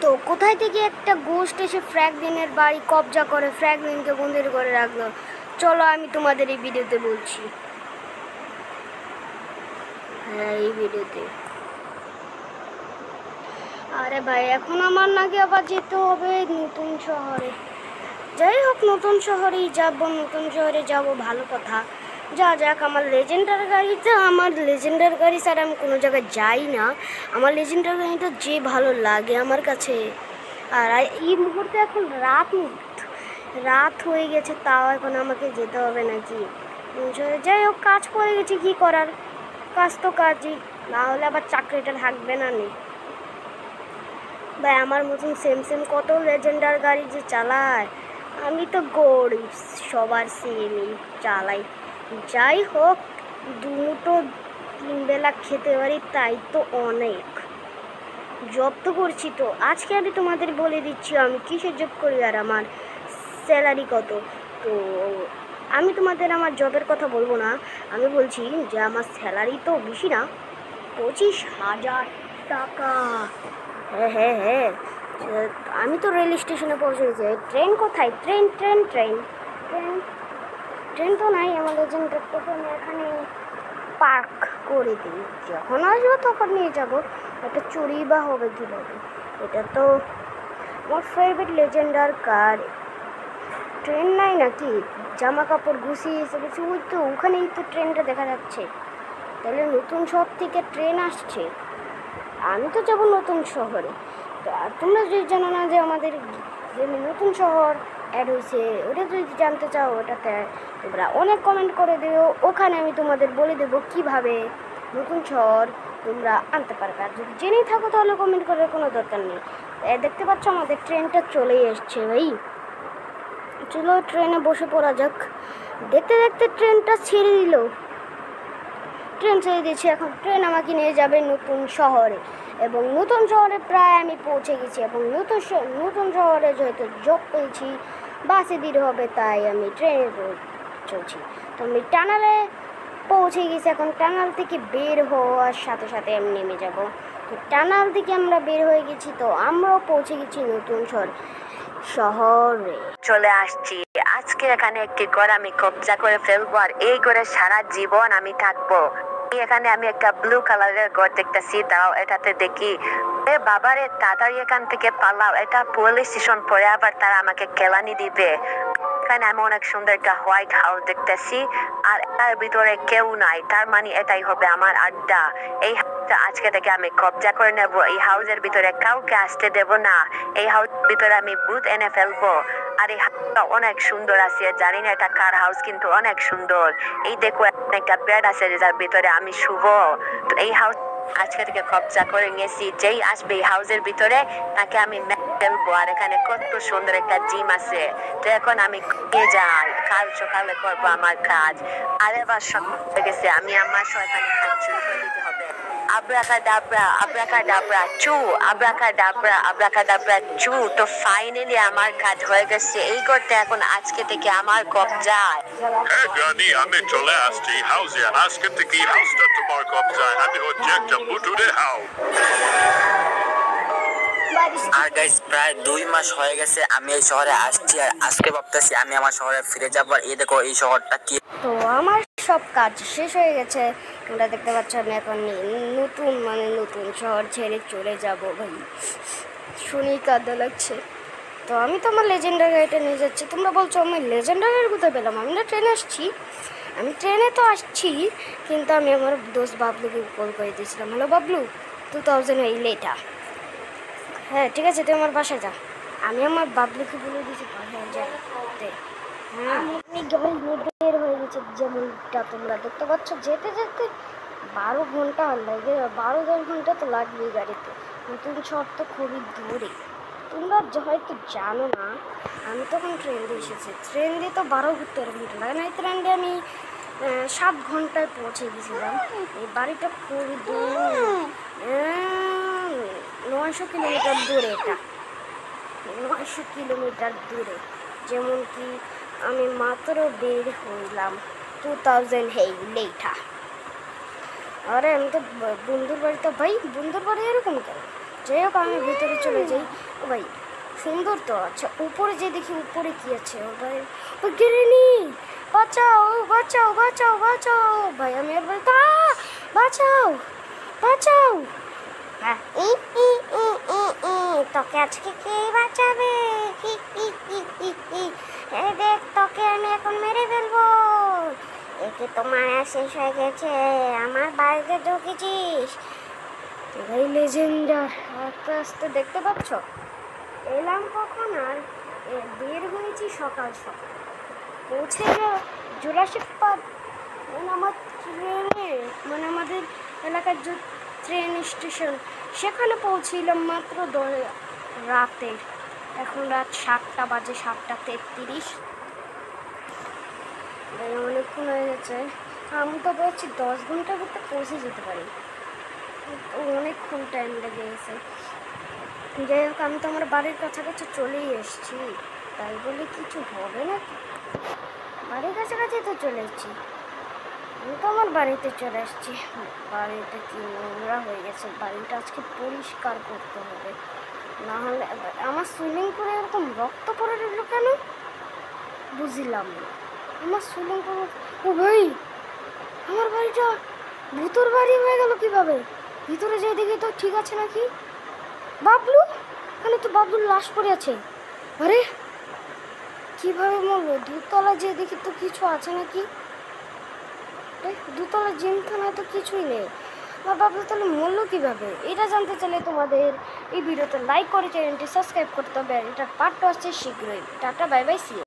তো কোথায় থেকে একটা গোস্ট এসে ফ্র্যাঙ্কলিনের বাড়ি কবজা করে ফ্র্যাঙ্কলিনকে বন্দি করে রাখলো, চলো আমি তোমাদের এই ভিডিওতে বলছি। হ্যাঁ, এই ভিডিওতে। আরে ভাই, এখন আমার নাকি আবার যেতে হবে নতুন শহরে। যাই হোক, নতুন শহরেই যাব, নতুন শহরে যাব, ভালো কথা। যা যাক, আমার লেজেন্ডার গাড়িতে, আমার লেজেন্ডার গাড়ি ছাড়া আমি কোনো জায়গায় যাই না। আমার লেজেন্ডার গাড়িটা যে ভালো লাগে আমার কাছে। আর এই মুহূর্তে এখন রাত হয়ে গেছে, তাও এখন আমাকে যেতে হবে নাকি। যাই হোক, কাজ পড়ে গেছে, কী করার, কাজ তো কাজই, না হলে আবার চাকরিটা থাকবে না নি। ভাই, আমার মতন সেম কত লেজেন্ডার গাড়ি যে চালায়। আমি তো গরিব, সবার সেমই চালাই। যাই হোক, দুটো তিন বেলা খেতে পারি, তাই তো অনেক। জব তো করছি, তো আজকে আমি তোমাদের বলে দিচ্ছি আমি কিসের জব করি আর আমার স্যালারি কত। তো আমি তোমাদের আমার জবের কথা বলবো না, আমি বলছি যে আমার স্যালারি তো বেশি না, 25,000 টাকা। হ্যাঁ, আমি তো রেল স্টেশনে পৌঁছে গেছি। ট্রেন কোথায়? ট্রেন তো নাই আমাদের জন্য। আমি এখানে পার্ক করে দিই, যখন আসবো তখন নিয়ে যাব। এটা চুরি বা হবে কীভাবে? এটা তো আমার ফেভারিট লেজেন্ডার কার। ট্রেন নাই নাকি? জামা কাপড় গুছিয়ে এসে গেছি, ওই তো ওখানেই তো ট্রেনটা দেখা যাচ্ছে। তাহলে নতুন শহর থেকে ট্রেন আসছে, আমি তো যাব নতুন শহরে। তো আর তোমরা যদি জানো না যে আমাদের যে নতুন শহর অ্যাড হয়েছে, ওটা যদি জানতে চাও, ওটাতে তোমরা অনেক কমেন্ট করে দিও, ওখানে আমি তোমাদের বলে দেবো কীভাবে নতুন শহর তোমরা আনতে পারবে। আর যদি জেনেই থাকো তাহলে কমেন্ট করার কোনো দরকার নেই। দেখতে পাচ্ছ আমাদের ট্রেনটা চলেই এসছে। ভাই চলো ট্রেনে বসে পড়া যাক। দেখতে দেখতে ট্রেনটা ছেড়ে দিল। ট্রেন ছেড়ে দিয়েছি, এখন ট্রেন আমাকে নিয়ে যাবে নতুন শহরে, এবং নতুন শহরে প্রায় আমি পৌঁছে গেছি। এবং নতুন শহরে যেহেতু জব পেয়েছি, বাসে দিতে হবে, তাই আমি ট্রেনে চলছি। তো আমি টানেলে পৌঁছে গেছি, এখন টানেল থেকে বের হওয়ার সাথে সাথে আমি নেমে যাব। তো টানেল থেকে আমরা বের হয়ে গেছি, তো আমরাও পৌঁছে গেছি নতুন শহরে চলে আসছি। আজকে এখানে একটি ঘর আমি কবজা করে ফেলবো, আর এই ঘরে সারা জীবন আমি থাকবো। এখানে আমি একটা ব্লু কালারের ঘর দেখতেছি, তাও এটাতে দেখি বাবারে তাড়াতাড়ি এখান থেকে পালাও, এটা পুলিশ স্টেশন, পরে আবার তারা আমাকে কেলানি দিবে। এখানে আমি অনেক সুন্দর একটা হোয়াইট হাউস দেখতেছি, আর এর ভিতরে কেউ নাই, তার মানে এটাই হবে আমার আড্ডা। এই হাউসটা আজকে থেকে আমি কবজা করে নেব। এই হাউসের ভিতরে কাউকে আসতে দেব না। এই হাউসের ভিতরে আমি ভূত এনে ফেলবো। আর এই হাউসটা অনেক সুন্দর আছে, জানি না এটা কার হাউস, কিন্তু অনেক সুন্দর। এই দেখো একটা বেড আছে যার ভিতরে আমি শুভ। তো এই হাউস আজকে থেকে কবজা করে নিয়েছি। যেই আসবে এই হাউসের ভিতরে তাকে আমি ফেলবো। আর এখানে কত সুন্দর একটা জিম আছে, তো এখন আমি যাই, কাল সকালে করবো আমার কাজ। আর এবার সব হয়ে গেছে, আমি আমার শয়তানি কাজ শুরু করে দিতে হবে। আব্রাকাডাব্রা আব্রাকাডাব্রা চু, আব্রাকাডাব্রা চু। তো ফাইনালি আমার কাজ হয়ে গেছে। এই ঘরটা এখন আজকে থেকে আমার কবজায়। গ্রানি, আমি চলে আসছি হাউসে, আজকে থেকে এই হাউসটা তোমার কবজায়। আমি হচ্ছে একটা ভুতুড়ে হাউস। আর গাইস, প্রায় 2 মাস হয়ে গেছে আমি এই শহরে আসছি, আর আজকে ভাবতেছি আমি আমার শহরে ফিরে যাবো। আর এই দেখো এই শহরটা কি। তো আমার সব কাজ শেষ হয়ে গেছে, তোমরা দেখতে পাচ্ছ আমি এখন নতুন শহর ছেড়ে চলে যাব। ভাই শুনেই কাঁদা লাগছে। তো আমি তো আমার লেজেন্ডার গাড়িটা নিয়ে যাচ্ছি। তোমরা বলছো আমি লেজেন্ডার গাড়ি কোথায় পেলাম? আমি না ট্রেনে আসছি। আমি ট্রেনে তো আসছি, কিন্তু আমি আমার দোস্ত বাবলুকে কল করে দিয়েছিলাম। হ্যালো বাবলু, 2000 এই লেটা। হ্যাঁ ঠিক আছে, তুই আমার বাসায় যা। আমি আমার বাবলুকে বলে দিয়েছি বাসায় যেতে। হ্যাঁ, আমি গাড়ি নিয়ে বের হয়ে গেছি, যেমনটা তোমরা দেখতে পাচ্ছ। যেতে যেতে 12 ঘন্টা লাগে, 12-10 ঘন্টা তো লাগবেই গাড়িতে। নতুন শহর তো খুবই দূরে, তোমরা হয়তো জানো না। আমি তখন ট্রেন দিয়ে এসেছি, ট্রেন দিয়ে তো 12-13 ঘন্টা লাগে না। এই ট্রেন দিয়ে আমি 7 ঘন্টায় পৌঁছে গেছিলাম। এই বাড়িটা খুবই দূর, 900 কিলোমিটার দূরে। এটা 900 কিলোমিটার দূরে। যেমন কি আমি মাত্র বের হইলাম 2000 হেই লেটা। আরে আমি তো বন্ধুর বাড়িতে। ভাই বন্ধুর বাড়ি এরকম কেন? যাই হোক আমি ভিতরে চলে যাই। ও ভাই সুন্দর তো। আচ্ছা উপরে যে দেখি উপরে কি আছে। ও ভাই ও গিরিনি, বাঁচাও বাঁচাও বাঁচাও বাঁচাও ভাই, আমি আর ভাই বাঁচাও বাঁচাও। হ্যাঁ তোকে আজকে কে বাঁচাবে? এই দেখ তোকে আমি এখন মেরে ফেলবো। একে তোমার শেষ হয়ে গেছে, আমার বাড়িতে ঢুকেছিস। এই লেজেন্ডার আস্তে আস্তে দেখতে পাচ্ছ এলাম কখন, আর বের হয়েছি সকাল সকাল। পৌঁছে গেল জুরাসিক পার্ক। মানে আমার ট্রেনে, মানে আমাদের এলাকার যে ট্রেন স্টেশন, সেখানে পৌঁছিলাম মাত্র রাতে। এখন রাত 7টা বাজে, 7:33। অনেকক্ষণ হয়ে গেছে। আমি তো বলছি 10 ঘন্টার ভিতরে পৌঁছে যেতে পারি, অনেকক্ষণ টাইম লেগে গেছে। যাই হোক আমি তো আমার বাড়ির কাছাকাছি চলেই এসেছি, তাই বলে কিছু হবে না। বাড়ির কাছাকাছি তো চলে এসেছি, আমি তো আমার বাড়িতে চলে এসেছি। বাড়িতে কি নোংরা হয়ে গেছে, বাড়িটা আজকে পরিষ্কার করতে হবে। না হলে আমার সুইমিং পুলে এরকম রক্ত পড়ে রইল কেন বুঝলাম না। আমার সুইমিং পুল, ও ভাই আমার বাড়িটা ভূতর বাড়ি হয়ে গেল কিভাবে? ভিতরে যেয়ে দেখি তো ঠিক আছে নাকি। বাবলু, এখানে তো বাবলুর লাশ পড়ে আছে। আরে কিভাবে মরলো? দুতলা যেয়ে দেখি তো কিছু আছে নাকি। দুতলা জিমখানায় তো কিছুই নেই। আমার বাবলু তাহলে মরলো কিভাবে? এটা জানতে চাইলে তোমাদের এই ভিডিওতে লাইক করে চ্যানেলটি সাবস্ক্রাইব করতে হবে। আর এটার পার্ট আসছে শীঘ্রই। Tata bye bye, see you.